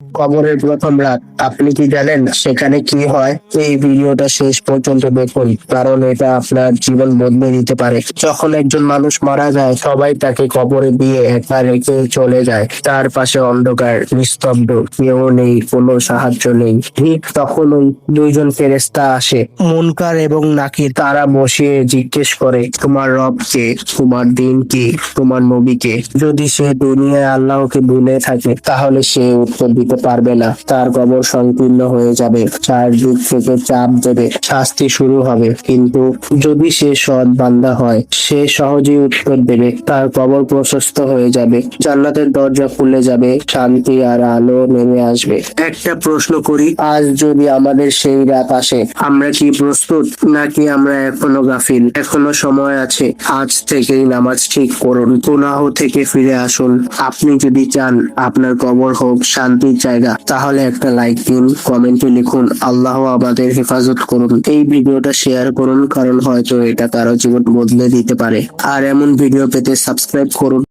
কবরের প্রথম রাত আপনি কি জানেন সেখানে কি হয়? এই ভিডিওটা শেষ পর্যন্ত দেখুন, কারণ এটা আপনার জীবন বদলে দিতে পারে। যখন একজন মানুষ মারা যায়, সবাই তাকে কবরে দিয়ে একা রেখে চলে যায়। তার পাশে অন্ধকার, নিস্তব্ধ, কেউ নেই, কোনো সাহায্য নেই। ঠিক তখনই দুইজন ফেরেশতা আসে, মুনকার এবং নাকির। তারা বসিয়ে জিজ্ঞেস করে, তোমার রব কে? তোমার দিন কি? তোমার নবী কে? যদি সে দুনিয়ায় আল্লাহকে ভুলে থাকে, তাহলে সে উত্তর দিতে পারবে না। তার কবর সংকীর্ণ হয়ে যাবে, চারদিক থেকে চাপ দেবে, শাস্তি শুরু হবে। কিন্তু যদি সে সৎ বান্দা হয়, সে সহজেই উত্তর দেবে। তার কবর প্রশস্ত হয়ে যাবে, জান্নাতের দরজা খুলে যাবে, শান্তি আর আলো নেমে আসবে। একটা প্রশ্ন করি, আজ যদি আমাদের সেই রাত আসে, আমরা কি প্রস্তুত, নাকি আমরা এখনো গাফিল? এখনো সময় আছে, আজ থেকেই নামাজ ঠিক করুন, গুনাহ থেকে ফিরে আসুন। আপনি যদি চান আপনার কবর হোক শান্তির জায়গা, তাহলে একটা লাইক দিন, কমেন্টে লিখুন আল্লাহ আমাদের হেফাজত করুন। এই ভিডিওটা শেয়ার করুন, কারণ হয়তো এটা কারো জীবন বদলে দিতে পারে। আর এমন ভিডিও পেতে সাবস্ক্রাইব করুন।